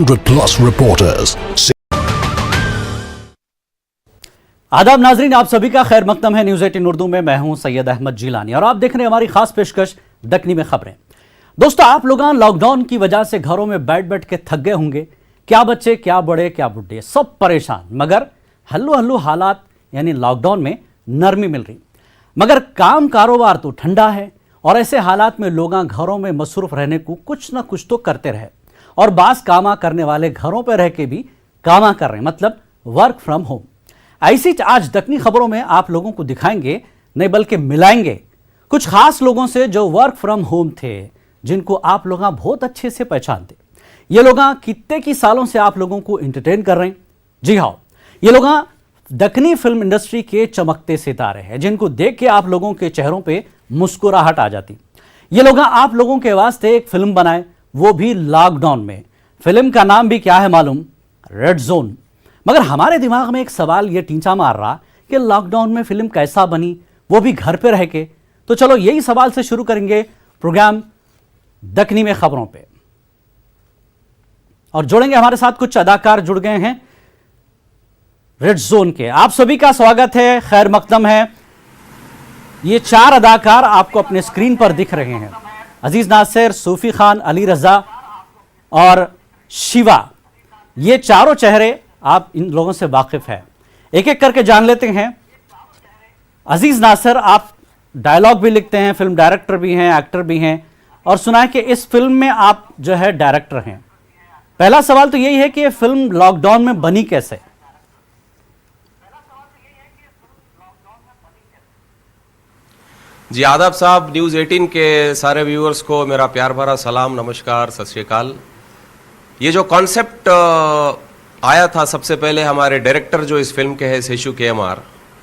100+ reporters. आदाब नाजरीन, आप सभी का खैर मकदम है न्यूज़ 18 उर्दू में। मैं हूं सैयद अहमद जिलानी और आप देख रहे हैं हमारी खास पेशकश दक्कनी में खबरें। दोस्तों, आप लोग लॉकडाउन की वजह से घरों में बैठ बैठ के थक गए होंगे। क्या बच्चे, क्या बड़े, क्या बुढ़े, सब परेशान। मगर हल्लू हल्लू हालात यानी लॉकडाउन में नरमी मिल रही, मगर काम कारोबार तो ठंडा है। और ऐसे हालात में लोग घरों में मसरूफ रहने को कुछ ना कुछ तो करते रहे। और बास कामा करने वाले घरों पर रह के भी कामा कर रहे हैं, मतलब वर्क फ्रॉम होम। ऐसी आज दक्कनी खबरों में आप लोगों को दिखाएंगे, नहीं बल्कि मिलाएंगे कुछ खास लोगों से जो वर्क फ्रॉम होम थे, जिनको आप लोग बहुत अच्छे से पहचानते। ये लोग कितने की सालों से आप लोगों को एंटरटेन कर रहे हैं। जी हाँ, ये लोग दक्कनी फिल्म इंडस्ट्री के चमकते सितारे हैं, जिनको देख के आप लोगों के चेहरों पे मुस्कुराहट आ जाती। ये लोग आप लोगों के वास्ते एक फिल्म बनाए, वो भी लॉकडाउन में। फिल्म का नाम भी क्या है मालूम? Red zone. मगर हमारे दिमाग में एक सवाल ये टींचा मार रहा कि लॉकडाउन में फिल्म कैसा बनी, वो भी घर पे रह के। तो चलो यही सवाल से शुरू करेंगे प्रोग्राम दक्कनी में खबरों पे। और जोड़ेंगे हमारे साथ कुछ अदाकार जुड़ गए हैं रेड जोन के। आप सभी का स्वागत है, खैर मकदम है। ये चार अदाकार आपको अपने स्क्रीन पर दिख रहे हैं: अजीज नासिर, सूफी खान, अली रजा और शिवा। ये चारों चेहरे आप इन लोगों से वाकिफ हैं। एक एक करके जान लेते हैं। अजीज नासिर, आप डायलॉग भी लिखते हैं, फिल्म डायरेक्टर भी हैं, एक्टर भी हैं, और सुना है कि इस फिल्म में आप जो है डायरेक्टर हैं। पहला सवाल तो यही है कि ये फिल्म लॉकडाउन में बनी कैसे? जी आदाब साहब, न्यूज़ 18 के सारे व्यूअर्स को मेरा प्यार भरा सलाम, नमस्कार, सत श्री अकाल। ये जो कॉन्सेप्ट आया था, सबसे पहले हमारे डायरेक्टर जो इस फिल्म के हैं शेषु KMR,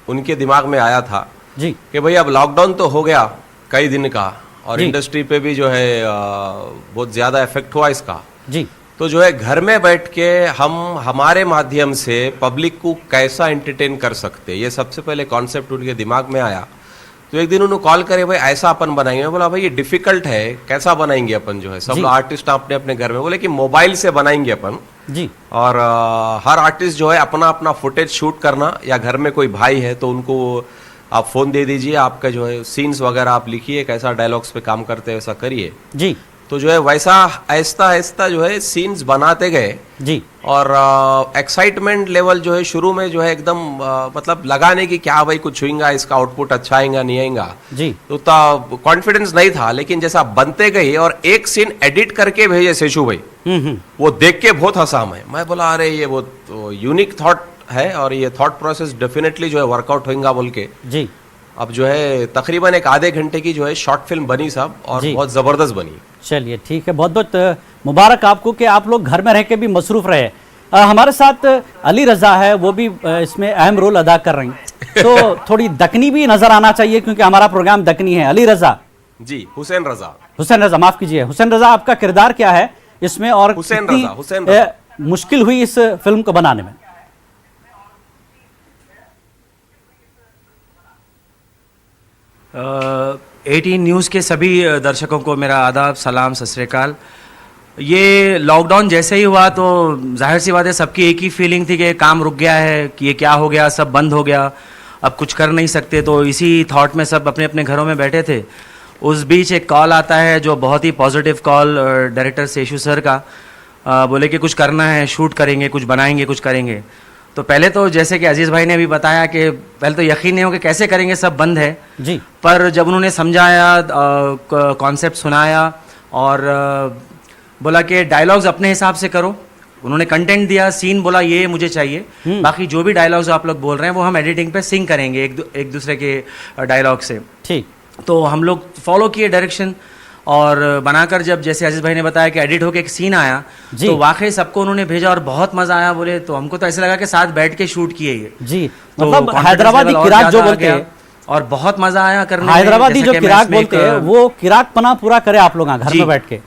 उनके दिमाग में आया था जी कि भाई अब लॉकडाउन तो हो गया कई दिन का, और इंडस्ट्री पे भी जो है बहुत ज़्यादा इफेक्ट हुआ इसका जी। तो जो है घर में बैठ के हम हमारे माध्यम से पब्लिक को कैसा एंटरटेन कर सकते, ये सबसे पहले कॉन्सेप्ट उनके दिमाग में आया। तो एक दिन उन्होंने कॉल करे, भाई ऐसा अपन बनाएंगे। मैं बोला भाई ये डिफिकल्ट है, कैसा बनाएंगे अपन, जो है सब आर्टिस्ट अपने अपने घर में। बोले कि मोबाइल से बनाएंगे अपन जी। और हर आर्टिस्ट जो है अपना अपना फुटेज शूट करना, या घर में कोई भाई है तो उनको आप फोन दे दीजिए, आपका जो है सीन्स वगैरह आप लिखिए, कैसा डायलॉग्स पे काम करते हैं वैसा करिए जी। तो जो है वैसा आहिस्ता आहिस्ता जो है सीन्स बनाते गए जी। और एक्साइटमेंट लेवल जो है शुरू में जो है एकदम मतलब लगाने की क्या भाई कुछ होगा, इसका आउटपुट अच्छा आएगा नहीं आएगा जी, तो कॉन्फिडेंस नहीं था। लेकिन जैसा बनते गए और एक सीन एडिट करके भेजे शेषु भाई, वो देख के बहुत हंसा मैं बोला अरे ये बहुत यूनिक थॉट है और ये थॉट प्रोसेस डेफिनेटली जो है वर्कआउट होगा बोल के जी। अब जो है तकरीबन एक आधे घंटे की जो है शॉर्ट फिल्म बनी साहब, और बहुत जबरदस्त बनी। चलिए ठीक है, बहुत बहुत मुबारक आपको कि आप लोग घर में रह के भी मसरूफ रहे। हमारे साथ अली रजा है, वो भी इसमें अहम रोल अदा कर रही हैं। तो थोड़ी दक्कनी भी नजर आना चाहिए क्योंकि हमारा प्रोग्राम दक्कनी है। अली रजा जी। हुसैन रजा माफ कीजिए, हुसैन रजा, आपका किरदार क्या है इसमें और हुसैन रजा मुश्किल हुई इस फिल्म को बनाने में? 18 न्यूज़ के सभी दर्शकों को मेरा आदाब, सलाम, सत श्री अकाल। ये लॉकडाउन जैसे ही हुआ तो जाहिर सी बात है सबकी एक ही फीलिंग थी कि काम रुक गया है, कि ये क्या हो गया, सब बंद हो गया, अब कुछ कर नहीं सकते। तो इसी थॉट में सब अपने अपने घरों में बैठे थे। उस बीच एक कॉल आता है जो बहुत ही positive call director Seshu sir का। बोले कि कुछ करना है, शूट करेंगे, कुछ बनाएंगे, कुछ करेंगे। तो पहले तो जैसे कि अजीज़ भाई ने भी बताया कि पहले तो यकीन नहीं हो कि कैसे करेंगे, सब बंद है जी। पर जब उन्होंने समझाया, कॉन्सेप्ट सुनाया और बोला कि डायलॉग्स अपने हिसाब से करो, उन्होंने कंटेंट दिया, सीन बोला ये मुझे चाहिए, बाकी जो भी डायलॉग्स आप लोग बोल रहे हैं वो हम एडिटिंग पे सिंग करेंगे एक दूसरे के डायलॉग से। ठीक। तो हम लोग फॉलो किए डायरेक्शन और बनाकर जब जैसे अजीज भाई ने बताया कि एडिट होके एक सीन आया तो वाकई सबको उन्होंने भेजा और बहुत मजा आया। बोले तो हमको तो ऐसे लगा कि साथ बैठ के शूट किए ये जी, तो मतलब हैदराबादी किराक जो बोलते हैं, और बहुत मजा आया करने। हैदराबादी जो किराक बोलते हैं वो किराक पना पूरा करे आप लोग घर में बैठ के।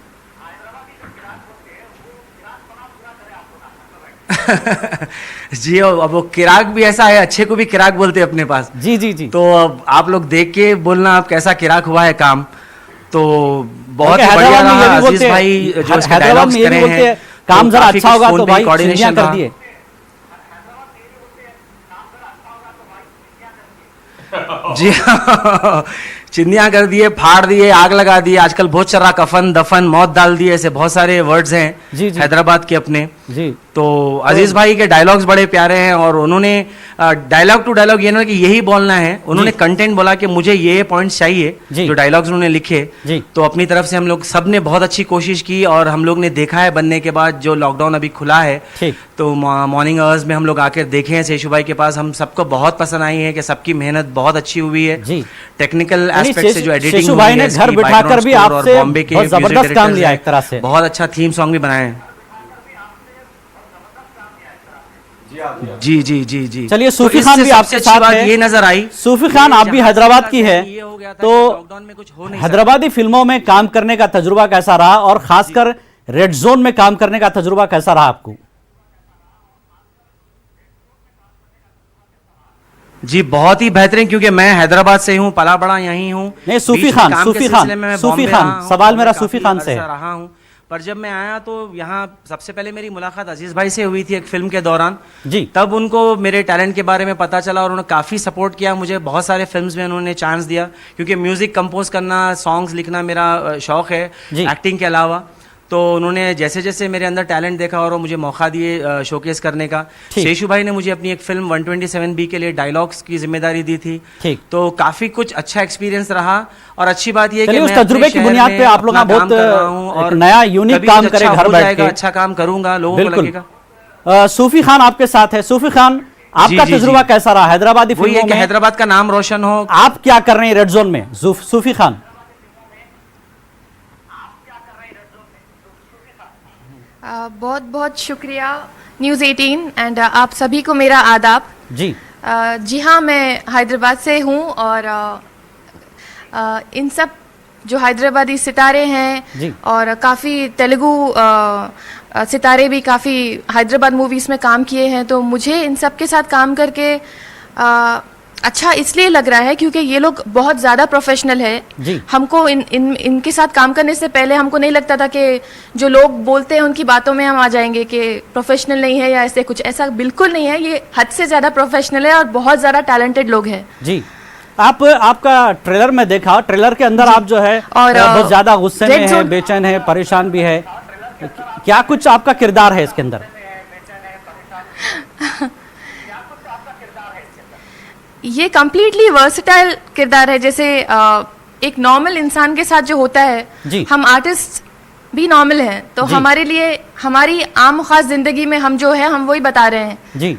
जी, अब वो किराक भी ऐसा है, अच्छे को भी किराक बोलते हैं अपने पास। जी जी जी। तो अब आप लोग देख के बोलना आप कैसा किराक हुआ है काम। तो बहुत बढ़िया रहा। अजीज भाई जो इसके डायलॉग्स करे हैं, काम जरा काफी अच्छा कुछ होगा फोन तो पे भाई coordination चिंधियां कर रहा। दिए। जी हाँ, चिंदियां कर दिए, फाड़ दिए, आग लगा दिए। आजकल बहुत चल रहा कफन दफन मौत डाल दिए, ऐसे बहुत सारे वर्ड्स हैं जी, जी। हैदराबाद के अपने। जी तो अजीज भाई के डायलॉग्स बड़े प्यारे हैं और उन्होंने डायलॉग टू डायलॉग ये ना कि यही बोलना है, उन्होंने जी। कंटेंट बोला कि मुझे ये पॉइंट्स चाहिए जी। जो डायलॉग्स उन्होंने लिखे। जी। तो अपनी तरफ से हम लोग सब ने बहुत अच्छी कोशिश की और हम लोग ने देखा है बनने के बाद जो लॉकडाउन अभी खुला है, ठीक। तो मॉर्निंग आवर्स में हम लोग आकर देखे हैं शेषु भाई के पास, हम सबको बहुत पसंद आई है कि सबकी मेहनत बहुत अच्छी हुई है। जी। टेक्निकल यानी एस्पेक्ट से जो एडिटिंग शेषु भाई ने घर बिठाकर भी आपसे बहुत जबरदस्त काम लिया एक तरह से। बहुत अच्छा थीम सॉन्ग भी बनाए हैं। जी जी जी जी। चलिए, सूफी तो खान इससे भी सबसे आपके अच्छी साथ बात है। ये नजर आई, सूफी खान आप भी हैदराबाद की है, ये हो गया था तो कि लॉकडाउन में कुछ हो नहीं हैदराबादी फिल्मों में काम करने का तजुर्बा कैसा रहा और खासकर रेड जोन में काम करने का तजुर्बा कैसा रहा आपको? जी बहुत ही बेहतरीन, क्योंकि मैं हैदराबाद से हूँ, पला बड़ा यहीं हूँ। नहीं, सूफी बीच में खान, काम के सूफी सिलसिले खान, में मैं सूफी बॉम्बे खान, रहा हूँ, सवाल मेरा बॉम्बे सूफी काफी खान से अरसा है। रहा हूँ। पर जब मैं आया तो यहाँ सबसे पहले मेरी मुलाकात अजीज भाई से हुई थी एक फिल्म के दौरान। जी। तब उनको मेरे टैलेंट के बारे में पता चला और उन्होंने काफ़ी सपोर्ट किया मुझे, बहुत सारे फिल्म्स में उन्होंने चांस दिया, क्योंकि म्यूज़िक कंपोज करना, सॉन्ग्स लिखना मेरा शौक है जी। एक्टिंग के अलावा। तो उन्होंने जैसे जैसे मेरे अंदर टैलेंट देखा और वो मुझे मौका दिए शोकेस करने का। ठीक। शेषु भाई ने मुझे अपनी एक फिल्म 127B के लिए डायलॉग्स की जिम्मेदारी दी थी। ठीक। तो काफ़ी कुछ अच्छा एक्सपीरियंस रहा और अच्छी बात यह है कि चलिए, उस मैं अपने तजुर्बे की शहर बुनियाद में पे आप लोग अपना बहुत काम कर रहा हूं एक और नया यूनिक कभी काम कुछ करे अच्छा घर हो बैठ जाएगा, के। अच्छा काम करूंगा, लोगों को बिल्कुल। लगेगा। सूफी खान आपके साथ है। सूफी खान, आपका जी, जी, तजुर्बा जी। कैसा रहा हैदराबादी वही है फिल्मों कि में? हैदराबाद का नाम रोशन हो। आप क्या कर रहे हैं रेड जोन में, सूफी खान? बहुत बहुत शुक्रिया न्यूज़ 18 एंड आप सभी को मेरा आदाब। जी। जी हाँ, मैं हैदराबाद से हूँ और इन सब जो हैदराबादी सितारे हैं जी। और काफ़ी तेलुगु सितारे भी काफ़ी हैदराबाद मूवीज़ में काम किए हैं, तो मुझे इन सब के साथ काम करके अच्छा इसलिए लग रहा है क्योंकि ये लोग बहुत ज़्यादा प्रोफेशनल है। जी। हमको इनके साथ काम करने से पहले हमको नहीं लगता था कि जो लोग बोलते हैं उनकी बातों में हम आ जाएंगे कि प्रोफेशनल नहीं है या ऐसे कुछ, ऐसा बिल्कुल नहीं है। ये हद से ज़्यादा प्रोफेशनल है और बहुत ज़्यादा टैलेंटेड लोग हैं। जी। आपका ट्रेलर में देखा, ट्रेलर के अंदर आप जो है और, बहुत ज्यादा गुस्से में Red है, Zone- बेचैन है, परेशान भी है। क्या कुछ आपका किरदार है इसके अंदर? ये कम्प्लीटली वर्सेटाइल किरदार है, जैसे एक नॉर्मल इंसान के साथ जो होता है। जी। हम आर्टिस्ट भी नॉर्मल हैं, तो जी। हमारे लिए हमारी आम खास जिंदगी में हम जो है हम वही बता रहे हैं। जी।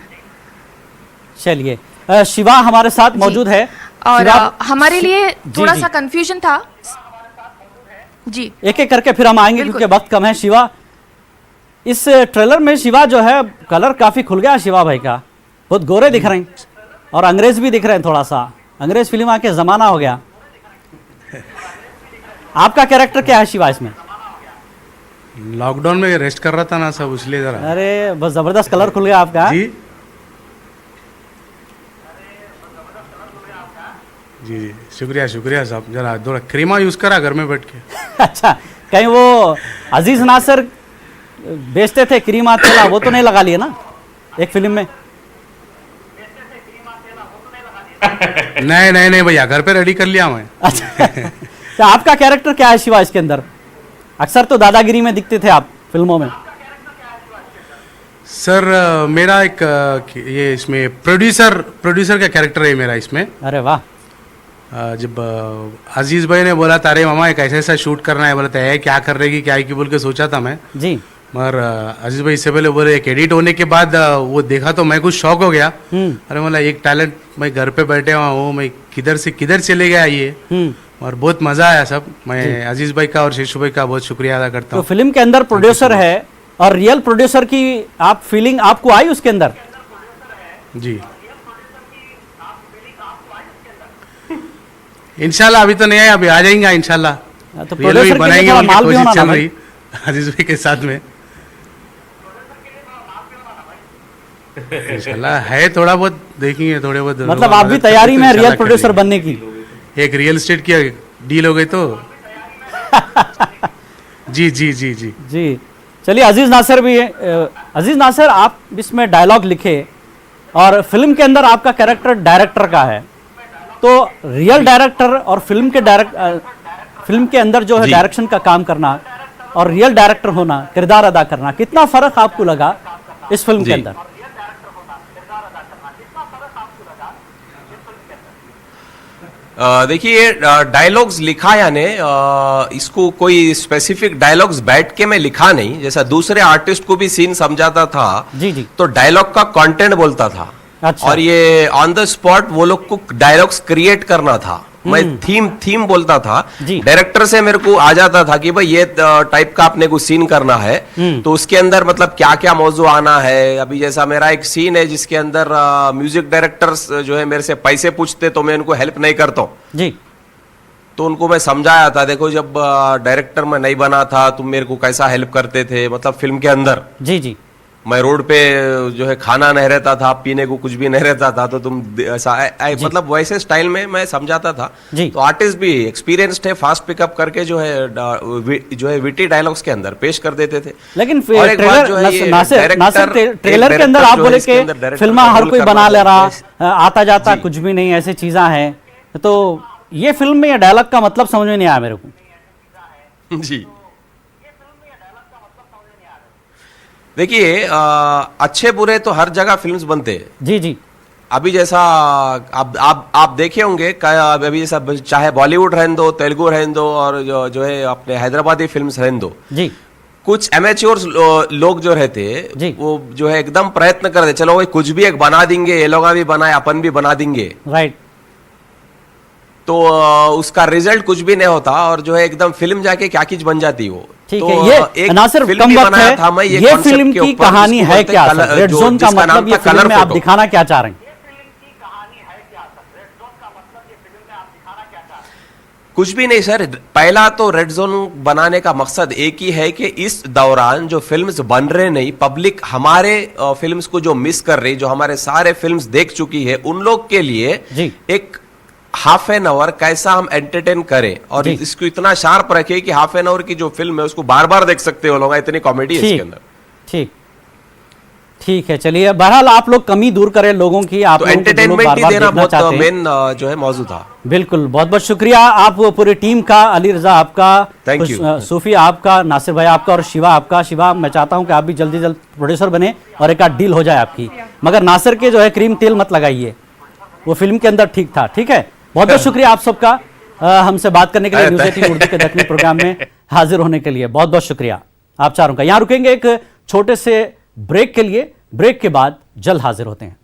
चलिए, शिवा हमारे साथ मौजूद है और शिवा, हमारे लिए जी, थोड़ा जी। सा कंफ्यूजन था। जी एक एक करके फिर हम आएंगे बिल्कुल। क्योंकि वक्त कम है। शिवा, इस ट्रेलर में शिवा जो है कलर काफी खुल गया शिवा भाई का, बहुत गोरे दिख रहे हैं और अंग्रेज भी दिख रहे हैं, थोड़ा सा अंग्रेज फिल्म आके जमाना हो गया। आपका कैरेक्टर क्या है शिवा इसमें? लॉकडाउन में रेस्ट कर रहा था ना सब, इसलिए जरा। अरे बस जबरदस्त कलर खुल गया आपका। जी जी जी, शुक्रिया शुक्रिया साहब। जरा थोड़ा क्रीमा यूज करा घर में बैठ के। अच्छा, कहीं वो अजीज नासर बेचते थे क्रीमा तेला, वो तो नहीं लगा लिए ना एक फिल्म में? नहीं नहीं नहीं भैया, घर पे रेडी कर लिया मैं। अच्छा, तो आपका कैरेक्टर क्या है शिवा इसके अंदर? अक्सर तो दादागिरी में दिखते थे आप फिल्मों में। सर मेरा एक ये इसमें प्रोड्यूसर का कैरेक्टर है मेरा इसमें। अरे वाह। जब अजीज भाई ने बोला तारे मामा एक ऐसा ऐसा शूट करना है, बोला है क्या कर रहेगी क्या है की बोल के सोचा था मैं। जी। मगर अजीज भाई इससे पहले बोले एक एडिट होने के बाद वो देखा तो मैं कुछ शॉक हो गया। अरे मतलब एक टैलेंट, मैं घर पे बैठे हुआ हूँ, मैं किधर से किधर चले गया ये। और बहुत मजा आया सब। मैं अजीज भाई का और शेषु भाई का बहुत शुक्रिया अदा करता तो हूँ। फिल्म के अंदर प्रोड्यूसर है और रियल प्रोड्यूसर की आप फीलिंग आपको आई उसके अंदर? जी इंशाल्लाह, अभी तो नहीं आया, अभी आ जाएंगे इंशाल्लाह। तो रियल भी प्रोड्यूसर के लिए बनाएंगे, थोड़ा उनकी माल भी कोशिश होना चल ना रही भाई। अजीज भाई के साथ में। इंशाल्लाह है, थोड़ा बहुत देखेंगे, थोड़े बहुत। मतलब आप भी तैयारी में रियल प्रोड्यूसर बनने की? एक रियल एस्टेट की डील हो गई तो। जी जी जी जी जी। चलिए अजीज नासिर भी है। अजीज नासिर, आप इसमें डायलॉग लिखे और फिल्म के अंदर आपका कैरेक्टर डायरेक्टर का है, तो रियल डायरेक्टर और फिल्म के अंदर जो है जी। डायरेक्शन का काम करना और रियल डायरेक्टर होना, किरदार अदा करना, कितना फर्क आपको लगा इस फिल्म के जी। अंदर? देखिए, डायलॉग्स लिखा यानी इसको कोई स्पेसिफिक डायलॉग्स बैठ के मैं लिखा नहीं, जैसा दूसरे आर्टिस्ट को भी सीन समझाता था जी जी। तो डायलॉग का कंटेंट बोलता था। अच्छा। और ये ऑन द स्पॉट वो लोग को डायलॉग्स क्रिएट करना था। मैं थीम बोलता था, जी। डायरेक्टर से मेरे को आ जाता था कि भाई ये टाइप का आपने को सीन करना है, तो उसके अंदर मतलब क्या क्या मौजू आना है। अभी जैसा मेरा एक सीन है जिसके अंदर म्यूजिक डायरेक्टर्स जो है मेरे से पैसे पूछते तो मैं उनको हेल्प नहीं करता हूँ, जी तो उनको मैं समझाया था, देखो जब डायरेक्टर में नहीं बना था तुम मेरे को कैसा हेल्प करते थे, मतलब फिल्म के अंदर जी जी। मैं रोड पे जो है खाना नहीं रहता था, पीने को कुछ भी नहीं रहता था, तो तुम ऐसा मतलब वैसे स्टाइल में मैं समझाता था। जी। तो आर्टिस्ट भी एक्सपीरियंस्ड है, फास्ट पिकअप करके जो है विटी डायलॉग्स के अंदर पेश कर देते थे। लेकिन और एक बात जो है, ये नासिर director- ट्रेलर एक के अंदर director आप जो है बोले इसके अंदर कि director फिल्म का हर रोल कोई करना बना ले रहा, है। आता जाता जी। कुछ भी नहीं, ऐसी चीजें हैं, तो ये फिल्म में ये डायलॉग का मतलब समझ में नहीं आया मेरे को। जी, देखिए अच्छे बुरे तो हर जगह फिल्म्स बनते हैं। जी जी अभी जैसा आप देखे होंगे अभी जैसा चाहे बॉलीवुड रहने दो, तेलुगु रहने दो, और जो है अपने हैदराबादी फिल्म्स रहने दो, जी। कुछ एमेच्योर्स लोग जो रहते जी। वो जो है एकदम प्रयत्न करते, चलो भाई कुछ भी एक बना देंगे, ये लोग भी बनाए अपन भी बना देंगे, राइट। तो उसका रिजल्ट कुछ भी नहीं होता और जो है एकदम फिल्म जाके क्या चीज बन जाती वो। ठीक तो है, ये एक नासिर फिल्म कम भी वक्त बनाया है, था मैं ये concept फिल्म के की ऊपर, कहानी जिसको है बोलते क्या? कलर- रेड जो- जोन का जिसका नाम मतलब ये था फिल्म कलर में आप फोटो। दिखाना क्या चाह रहे हैं? कुछ भी नहीं सर, पहला तो रेड जोन बनाने का मकसद एक ही है कि इस दौरान जो फिल्म्स बन रहे नहीं, पब्लिक हमारे फिल्म्स को जो मिस कर रही, जो हमारे सारे फिल्म्स देख चुकी है, उन लोग के लिए जी। एक हाफ एन आवर कैसा हम एंटरटेन करें और जी। इसको इतना शार्प रखे कि हाफ एन आवर की जो फिल्म है उसको बार बार देख सकते हो लोग, इतनी कॉमेडी है इसके ठीक अंदर। ठीक ठीक है, चलिए बहरहाल आप लोग कमी दूर करें लोगों की, आप तो लोगों को जो लोग एंटरटेनमेंट ही बार-बार देना देखना बहुत चाहते हैं। मेन जो है मौजूद था। बिल्कुल, बहुत बहुत शुक्रिया आप पूरी टीम का, अली रजा आपका, Thank you. सूफी आपका, नासिर भाई आपका और शिवा आपका। शिवा, मैं चाहता हूं कि आप भी जल्दी जल्द प्रोड्यूसर बने और एक आध डील हो जाए आपकी, मगर नासिर के जो है क्रीम तेल मत लगाइए, वो फिल्म के अंदर ठीक था। ठीक है, बहुत बहुत शुक्रिया आप सबका हमसे बात करने के लिए, न्यूज़ 18 उर्दू के दखनी प्रोग्राम में हाजिर होने के लिए बहुत बहुत शुक्रिया आप चारों का। यहाँ रुकेंगे एक छोटे से ब्रेक के लिए, ब्रेक के बाद जल्द हाजिर होते हैं।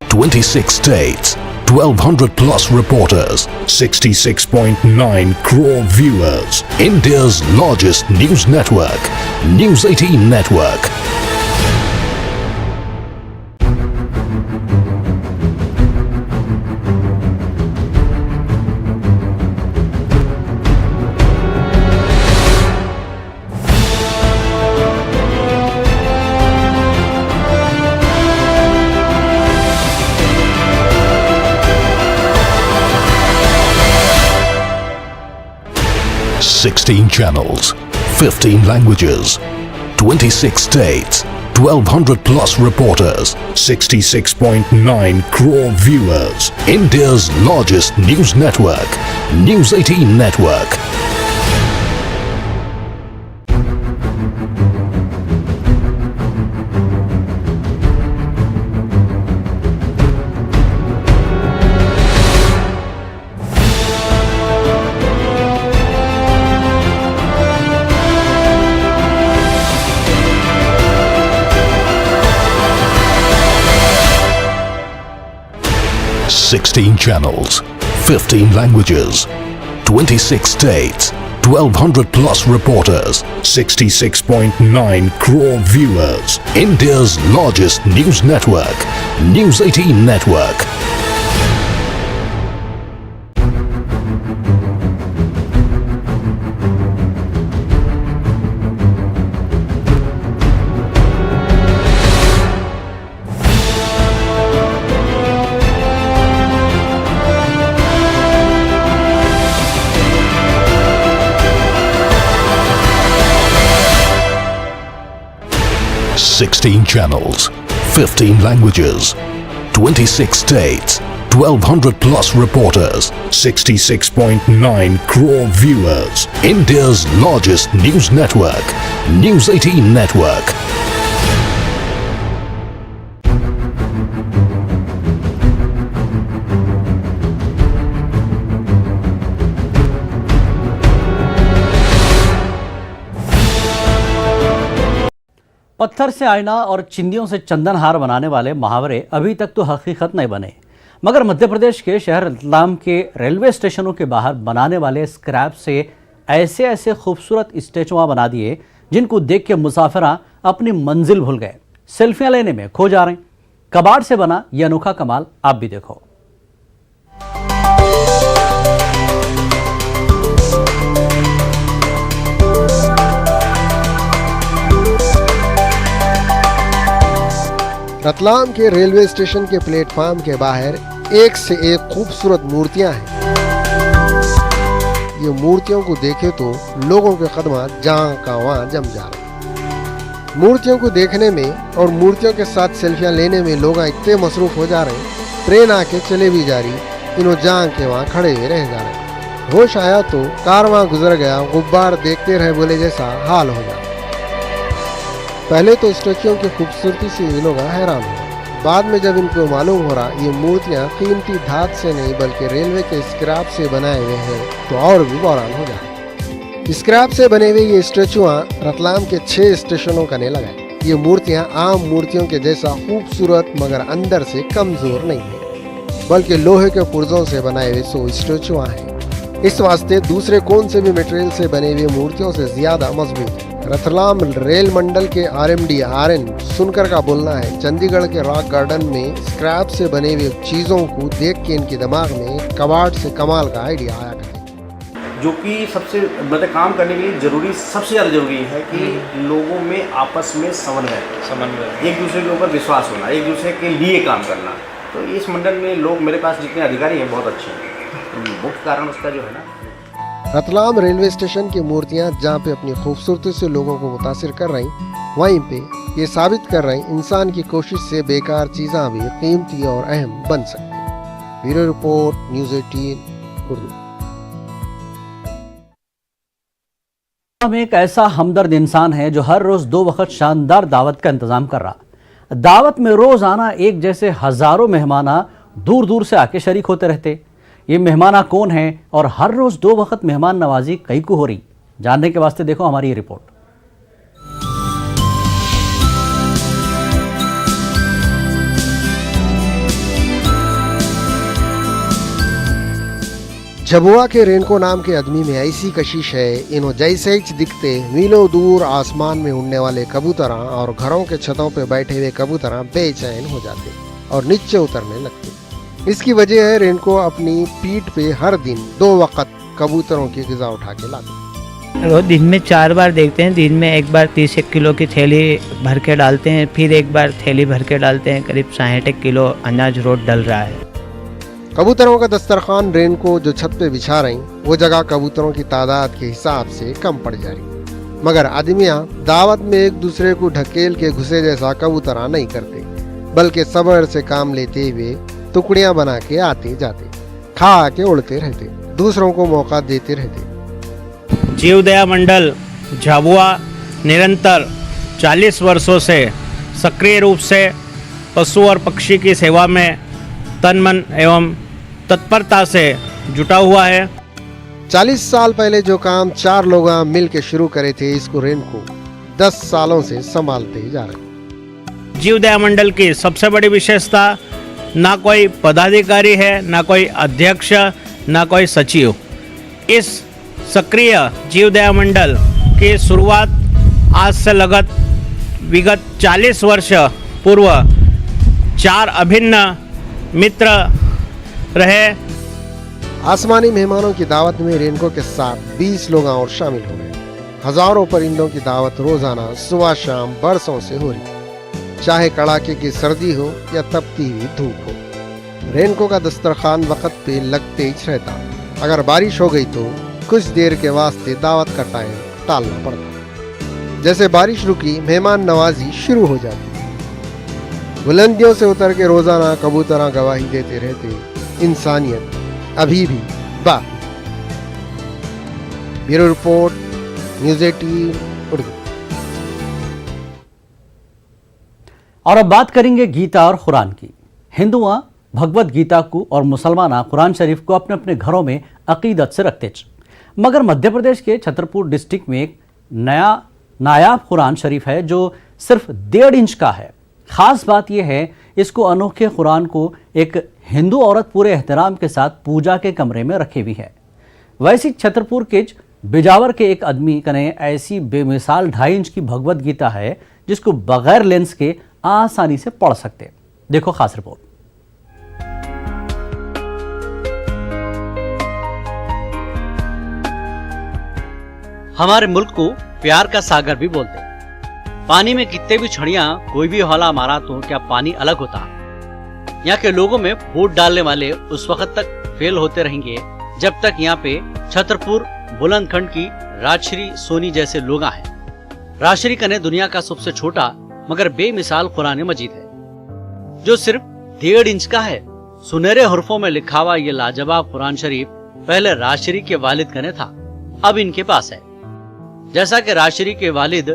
"26 states, 1,200 plus reporters, 66.9 crore viewers. India's largest news network, News 18 Network." "16 channels, 15 languages, 26 states, 1,200 plus reporters, 66.9 crore viewers. India's largest news network, News 18 Network." "16 channels, 15 languages, 26 states, 1,200 plus reporters, 66.9 crore viewers. India's largest news network, News 18 Network." 16 channels, 15 languages, 26 states, 1200 plus reporters, 66.9 crore viewers. India's largest news network, News 18 Network. पत्थर से आईना और चिंदियों से चंदनहार बनाने वाले मुहावरे अभी तक तो हकीकत नहीं बने, मगर मध्य प्रदेश के शहर रतलाम के रेलवे स्टेशनों के बाहर बनाने वाले स्क्रैप से ऐसे ऐसे खूबसूरत स्टैचुआं बना दिए जिनको देख के मुसाफिर अपनी मंजिल भूल गए, सेल्फियां लेने में खो जा रहे हैं। कबाड़ से बना यह अनोखा कमाल आप भी देखो। रतलाम के रेलवे स्टेशन के प्लेटफार्म के बाहर एक से एक खूबसूरत मूर्तियां हैं। ये मूर्तियों को देखे तो लोगों के कदम जहां का वहां जम जा रहे। मूर्तियों को देखने में और मूर्तियों के साथ सेल्फियां लेने में लोग इतने मसरूफ हो जा रहे, ट्रेन आके चले भी जा रही, इन्हों जहां के वहां खड़े हुए रह जा रहे। होश आया तो कारवां गुजर गया, गुब्बार देखते रहे बोले जैसा हाल हो गया। पहले तो स्टैचुओं की खूबसूरती से ये लोग हैरान हुए, बाद में जब इनको मालूम हो रहा ये मूर्तियां कीमती धात से नहीं बल्कि रेलवे के स्क्रैप से बनाए हुए हैं तो और भी हैरान हो जाए। स्क्रैप से बने हुए ये स्टैचुआं रतलाम के 6 स्टेशनों का ने लगाए। ये मूर्तियां आम मूर्तियों के जैसा खूबसूरत मगर अंदर से कमजोर नहीं है, बल्कि लोहे के पुर्जों से बनाए हुए 100 स्टैचुआं हैं। इस वास्ते दूसरे कौन से भी मटेरियल से बने हुए मूर्तियों से ज्यादा मजबूत है। रतलाम रेल मंडल के RMD RN सुनकर का बोलना है, चंडीगढ़ के रॉक गार्डन में स्क्रैप से बने हुए चीजों को देख के इनके दिमाग में कबाड़ से कमाल का आइडिया आया करते, जो कि सबसे मतलब काम करने के लिए जरूरी, सबसे ज़्यादा जरूरी है कि लोगों में आपस में समन्वय, एक दूसरे के ऊपर विश्वास होना, एक दूसरे के लिए काम करना। तो इस मंडल में लोग, मेरे पास जितने अधिकारी हैं बहुत अच्छे हैं, तो मुख्य कारण उसका जो है ना। रतलाम रेलवे स्टेशन की मूर्तियां जहां पे अपनी खूबसूरती से लोगों को मुतासिर कर रही, वहीं पे ये साबित कर रही इंसान की कोशिश से बेकार चीज़ें भी कीमती और अहम बन सकती। Bureau report, news 18 Urdu. हम एक ऐसा हमदर्द इंसान है जो हर रोज 2 वक्त शानदार दावत का इंतजाम कर रहा। दावत में रोज आना एक जैसे हजारों मेहमाना दूर दूर से आके शरीक होते रहते। ये मेहमाना कौन है और हर रोज 2 वक्त मेहमान नवाजी कई को हो रही, जानने के वास्ते देखो हमारी ये रिपोर्ट। झबुआ के रेनको नाम के आदमी में ऐसी कशिश है, इन्हों जैसे ही दिखते मीलों दूर आसमान में उड़ने वाले कबूतरां और घरों के छतों पे बैठे हुए कबूतरां बेचैन हो जाते और नीचे उतरने लगते। इसकी वजह है रेनको अपनी पीठ पे हर दिन 2 वक्त कबूतरों की ग़िज़ा उठा के लाते। वो दिन में 4 बार देखते हैं। दिन में एक बार 30 किलो की थैली भर के डालते हैं, फिर एक बार थैली भर के डालते हैं। करीब 60 किलो अनाज रोज डल रहा है। कबूतरों का दस्तरखान रेनको जो छत पे बिछा रही, वो जगह कबूतरों की तादाद के हिसाब से कम पड़ जा रही, मगर आदमियाँ दावत में एक दूसरे को ढकेल के घुसे जैसा कबूतरा नहीं करते, बल्कि सब्र से काम लेते हुए टुकड़ियां बना के आते जाते, खा के उड़ते रहते, दूसरों को मौका देते रहते। जीवदया मंडल झाबुआ निरंतर 40 वर्षों से सक्रिय रूप से पशु और पक्षी की सेवा में तन मन एवं तत्परता से जुटा हुआ है। 40 साल पहले जो काम 4 लोग मिल के शुरू करे थे, इसको रेनको 10 सालों से संभालते ही जा रहे। जीवदया मंडल की सबसे बड़ी विशेषता, ना कोई पदाधिकारी है, ना कोई अध्यक्ष, ना कोई सचिव। इस सक्रिय जीवदया मंडल की शुरुआत आज से विगत 40 वर्ष पूर्व 4 अभिन्न मित्र रहे। आसमानी मेहमानों की दावत में रेनको के साथ 20 लोग और शामिल हो गए। हजारों परिंदों की दावत रोजाना सुबह शाम बरसों से हो रही, चाहे कड़ाके की सर्दी हो या तपती हुई धूप हो। रेनको का दस्तरखान वक्त पे लगते ही रहता। अगर बारिश हो गई तो कुछ देर के वास्ते दावत का टाइम टालना पड़ता। जैसे बारिश रुकी मेहमान नवाजी शुरू हो जाती। बुलंदियों से उतर के रोजाना कबूतरा गवाही देते रहते, इंसानियत अभी भी बाकी। Bureau report, news 18 Urdu. और अब बात करेंगे गीता और कुरान की। हिंदुआ भगवत गीता को और मुसलमान कुरान शरीफ को अपने अपने घरों में अकीदत से रखते थे, मगर मध्य प्रदेश के छतरपुर डिस्ट्रिक्ट में एक नायाब कुरान शरीफ है जो सिर्फ 1.5 इंच का है। खास बात यह है, इसको अनोखे कुरान को एक हिंदू औरत पूरे एहतराम के साथ पूजा के कमरे में रखी हुई है। वैसी छतरपुर के बिजावर के एक आदमी कने ऐसी बेमिसाल 2.5 इंच की भगवत गीता है जिसको बगैर लेंस के आसानी से पढ़ सकते। देखो खास रिपोर्ट। हमारे मुल्क को प्यार का सागर भी बोलते। पानी में कितने भी छड़ियां कोई भी हौला मारा तो क्या पानी अलग होता। यहाँ के लोगों में वोट डालने वाले उस वक्त तक फेल होते रहेंगे जब तक यहाँ पे छतरपुर बुलंदखंड की राजश्री सोनी जैसे लोग हैं। राजश्री कने दुनिया का सबसे छोटा मगर बेमिसाल कुरान मजीद है जो सिर्फ 1.5 इंच का है। सुनहरे हुर्फों में लिखा हुआ ये लाजवाब कुरान शरीफ पहले राजश्री के वालिद कने था, अब इनके पास है। जैसा कि राजश्री के वालिद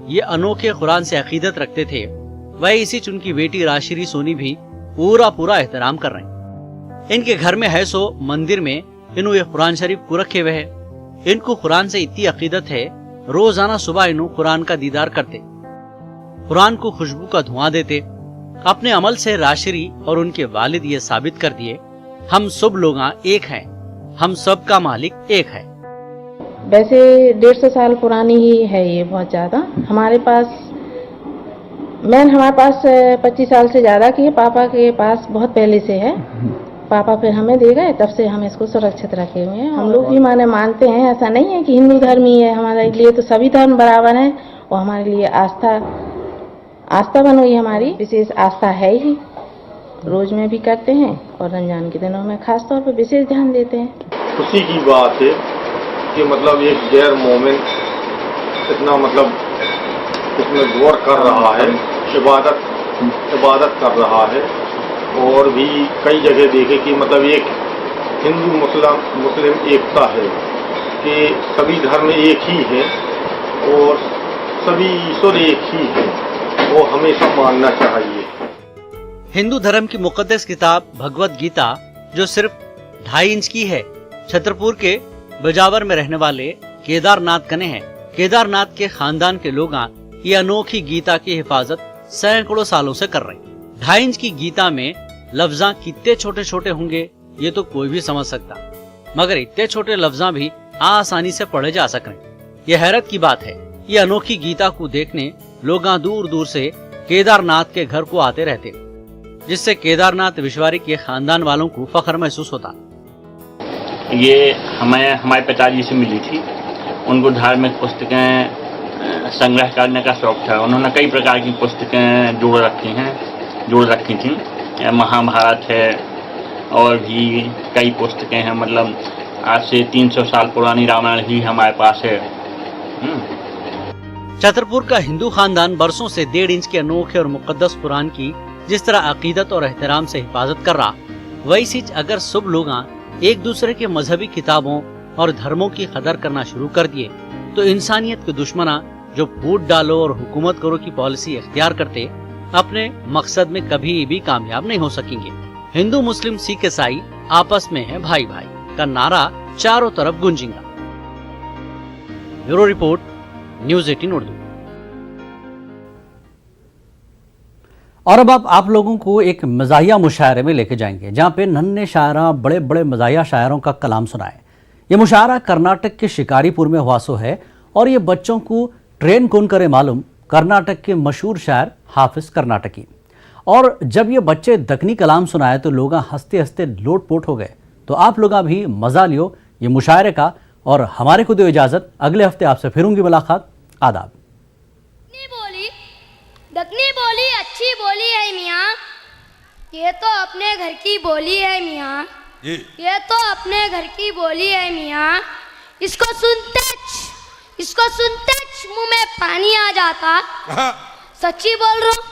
ये अनोखे कुरान से अकीदत रखते थे, वही इसी उनकी बेटी राजश्री सोनी भी पूरा एहतराम कर रहे हैं। इनके घर में है सो मंदिर में इन्हों ये कुरान शरीफ को रखे हुए है। इनको कुरान से इतनी अकीदत है, रोजाना सुबह इन्हों कुरान का दीदार करते, कुरान को खुशबू का धुआं देते। अपने अमल से राजश्री और उनके वालिद ये साबित कर दिए, हम सब लोग एक हैं, हम सब का मालिक एक है। वैसे 150 साल पुरानी ही है ये, बहुत ज्यादा। हमारे पास 25 साल से ज्यादा की है, पापा के पास बहुत पहले से है। पापा फिर हमें दे गए, तब से हम इसको सुरक्षित रखे हुए हैं। हम लोग भी मानते हैं, ऐसा नहीं है कि हिंदू धर्म ही है। हमारे लिए तो सभी धर्म बराबर हैं और हमारे लिए आस्था बन हुई, हमारी विशेष आस्था है ही। रोज में भी करते हैं और रमजान के दिनों में खास तौर पर विशेष ध्यान देते हैं। खुशी की बात है कि मतलब एक गैर मोमिन इतना मतलब इसमें गौर कर रहा है, इबादत कर रहा है। और भी कई जगह देखे कि मतलब एक हिंदू मुस्लिम एकता है कि सभी धर्म एक ही है और सभी ईश्वर एक ही है, वो हमेशा मानना चाहिए। हिंदू धर्म की मुकद्दस किताब भगवत गीता जो सिर्फ 2.5 इंच की है, छतरपुर के बिजावर में रहने वाले केदारनाथ कने हैं। केदारनाथ के खानदान के लोग ये अनोखी गीता की हिफाजत सैकड़ों सालों से कर रहे हैं। 2.5 इंच की गीता में लफ्जा कितने छोटे छोटे होंगे ये तो कोई भी समझ सकता, मगर इतने छोटे लफ्जा भी आसानी से पढ़े जा सक रहे। ये हैरत की बात है। ये अनोखी गीता को देखने लोग दूर दूर से केदारनाथ के घर को आते रहते, जिससे केदारनाथ विश्वारी के खानदान वालों को फख्र महसूस होता। ये हमारे पिताजी से मिली थी। उनको धार्मिक पुस्तकें संग्रह करने का शौक था। उन्होंने कई प्रकार की पुस्तकें जोड़ रखी थी। महाभारत है और भी कई पुस्तकें हैं। मतलब आज से 300 साल पुरानी रामायण ही हमारे पास है। छतरपुर का हिंदू खानदान बरसों से 1.5 इंच के अनोखे और मुकद्दस कुरान की जिस तरह अकीदत और एहतराम से हिफाजत कर रहा, वैसी अगर सब लोग एक दूसरे के मजहबी किताबों और धर्मों की कदर करना शुरू कर दिए तो इंसानियत के दुश्मना जो वोट डालो और हुकूमत करो की पॉलिसी इख्तियार करते अपने मकसद में कभी भी कामयाब नहीं हो सकेंगे। हिंदू मुस्लिम सिख ईसाई आपस में है भाई भाई का नारा चारों तरफ गूंजेगा। Bureau report, news 18 Urdu. और अब आप लोगों को एक मज़ाहिया मुशायरे में लेके जाएंगे जहां पे नन्हे शायरा बड़े बड़े मज़ाहिया शायरों का कलाम सुनाए। ये मुशायरा कर्नाटक के शिकारीपुर में हुआ सो है और ये बच्चों को ट्रेन कौन करे मालूम, कर्नाटक के मशहूर शायर हाफिज कर्नाटकी। और जब ये बच्चे दक्कनी कलाम सुनाए तो लोग हंसते हंसते लोटपोट हो गए। तो आप लोग भी मज़ा लियो ये मुशायरे का और हमारे को दो इजाज़त। अगले हफ्ते आपसे फिर होंगी मुलाकात। आदाब। दक्कनी बोली अच्छी बोली है मियाँ, ये तो अपने घर की बोली है मियाँ, ये तो अपने घर की बोली है मियाँ। इसको सुनते काश मुंह में पानी आ जाता। सच्ची बोल रहा हूँ,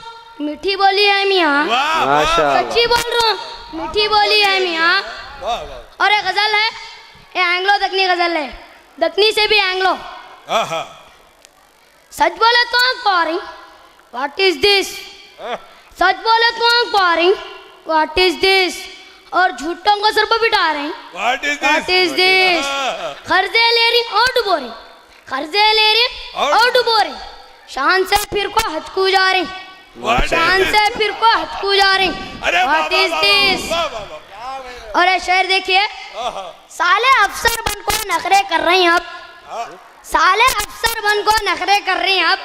मीठी बोली है मियाँ। सच्ची बोल रहा हूँ, मीठी बोली है मियाँ। और एक गजल है, ये एंग्लो दक्कनी गजल है, दक्कनी से भी एंग्लो। सच बोले तो आंख पारिंग, व्हाट इज दिस। सच बोले तो आंख पारिंग, व्हाट इज दिस। और झूठों को सर पर बिठा रहे हैं, व्हाट इज दिस। कर्जे ले रही और डुबो रही, कर्जे ले रही और डुबो रही। शान से फिर को हचकू जा रही, शान से फिर को हचकू जा रही, व्हाट इज दिस। और ये शेर देखिए, साले अफसर बन को नखरे कर रही हैं अब, साले अफसर बन को नखरे कर रही हैं अब।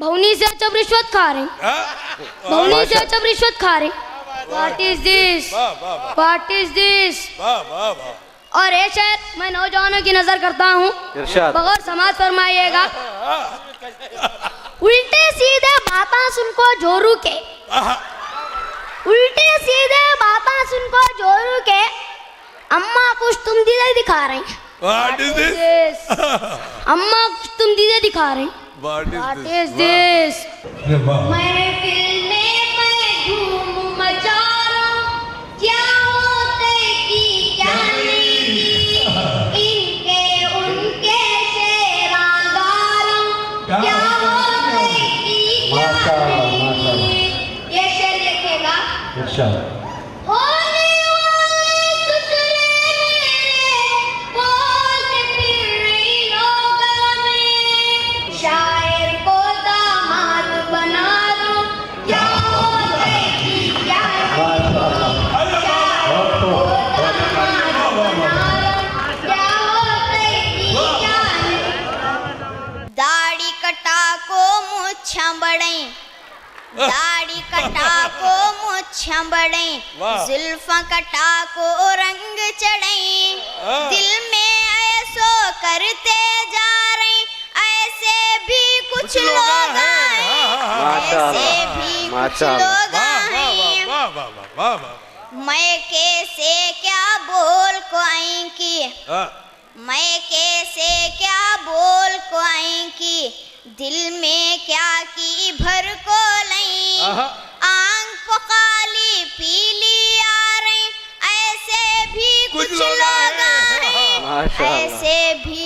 भौनी से जब रिश्वत खा रही, भौनी से जब रिश्वत खा रही, what is this, what is this. और ये शेर मैं नौजवानों की नजर करता हूँ, बगैर समाज फरमाइएगा। उल्टे सीधे बातें सुनको जोरू के, उल्टे सीधे बातें सुनको जोरू के। अम्मा कुछ तुम दीदे दिखा रही, व्हाट इज दिस। अम्मा कुछ तुम दीदे दिखा रही, व्हाट इज दिस। मैं फिल्म में धूम मचा रहा हूं, क्या होते की क्या नहीं, इनके उनके शेरागारों, क्या होते की क्या नहीं। ये शेर लिखेगा, होने वाले ससुरे मेरे, बोलते फिर रही लोगा में। शायर को दामाद बना दो, क्या होते की क्या नहीं। शायर को दामाद बना दो, क्या होते की क्या नहीं। दाढ़ी कटा को मुच्छा बढ़ाई, दाढ़ी कटा को मुच्छा बढ़ाई, जुल्फा कटा को रंग चढ़ाई। दिल में ऐसो करते जा रहे, ऐसे भी कुछ लोग हैं, ऐसे भी कुछ लोग हैं। मैं कैसे क्या बोल को आई की, मैं कैसे क्या बोल को आई की। दिल में क्या की भर को लई, आंख को काली पीली आ रही, ऐसे भी कुछ लोग हैं, ऐसे भी